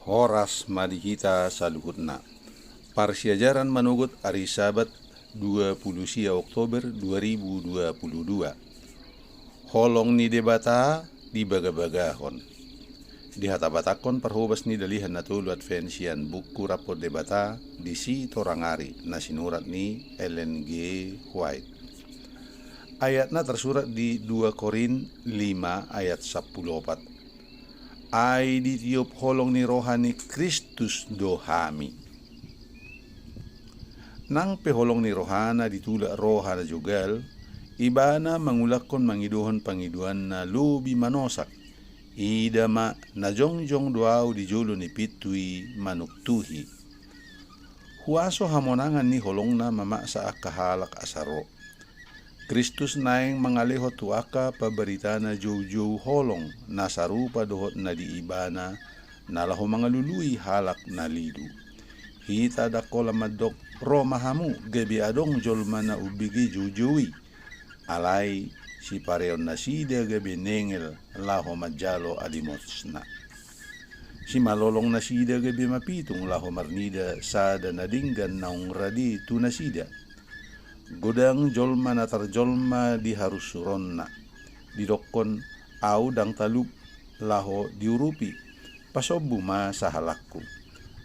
Horas madihita saluhutna. Parsiajaran manugut hari Sabat 20 Oktober 2022. Holong ni debata di baga-bagahon. Di hatabatakon parhubas ni dalihan na tulu advensian buku rapor debata di si Torangari na sinurat ni Ellen G. White. Ayatna tersurat di 2 Korin 5 ayat 14. Ay ditiup holong ni rohani Kristus dohami. Nang peholong ni rohana ditulak rohana jugal, ibana mangulakon mangiduhon pangiduan na lubi manosak. Idama na jongjong duau di julo ni pitui manuktuhi. Huaso hamonangan ni holong na mamaksa akahalak asaro. Kristus naeng mangaleho tuaka paberita na jow-jow holong na sarupa dohot na diibana nalaho mangalului halak na lidu. Hita dakola madok romahamu gabi adong jolma na ubigi jow-jowi. Alay si pareon na sida gabi nengel laho majalo adimosna. Si malolong na sida gabi mapitung laho marnida sada nadinggan naung radi tunasida. Godang jolma na tarjolma di harusuronna. Didokon au dang taluk laho diurupi. Pasobu ma sahalakku.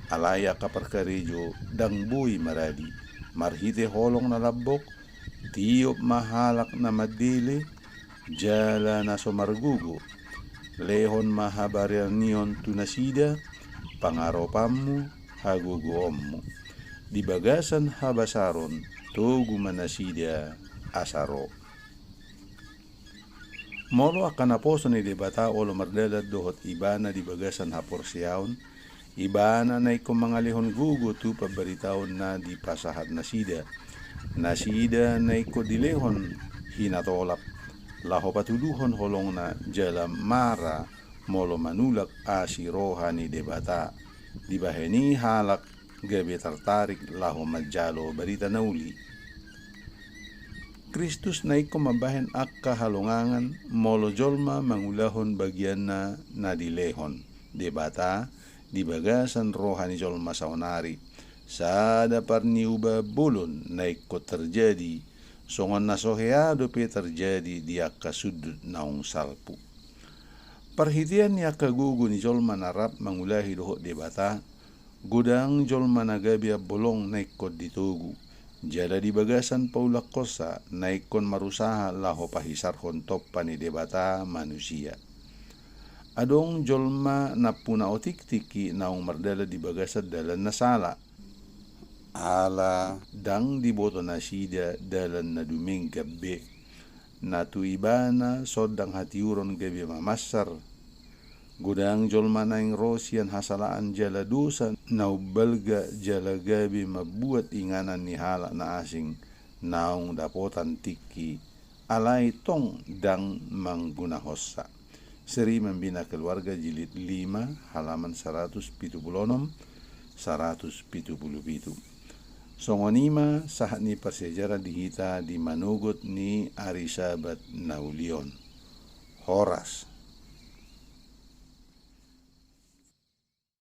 Alaya kaparkarejo dang bui maradi. Marhite holong na labok. Tiop mahalak na madile. Jala na somargugo. Lehon mahabarianion tunasida. Pangaropamu haguguommu. Di bagasan habasaron. Tugu manasida asaro. Molo akan aposo ni debata olo mardala dohot ibana di bagasan haporsiaon. Ibana na iko mangalihon gugo tu pabaritaon na di pasahat nasida. Nasida na iko dilehon hinatolap. Laho patuduhon holong na jalam mara molo manulak asi rohani debata. Dibaheni halak gabi tertarik laho majalo barita nauli. Kristus na iko mabahen akka halongangan molo jolma mangulahon bagian na nadilehon. Debata di bagasan rohani jolma saunari. Sada parniuba bulun na iko terjadi. Songon na soheado pe terjadi di akka sudut naung salpu. Perhitian ni akka gugu ni jolma narap mangulahi dohot debata. Gudang jolma nagabia bolong naikot ditugu. Jala di bagasan paulak kosa naikon marusaha laho pahisarhon topa ni debata manusia. Adong jolma napuna otik-tiki naung mardala di bagasan dalan nasala. Ala dang diboto nasida dalan na duming gabi. Natu ibana sodang hatiuron gabi mamasar. Gudang jolma naing rosian hasalaan jala dosa naubalga jala gabi mabuat inganan ni halak na asing naung dapotan tiki alay tong dang manggunahosa. Seri Membina Keluarga jilid 5 halaman 176 177. Songonima sahat ni persejarah dihita di manugot ni Ari Sabat Naulion. Horas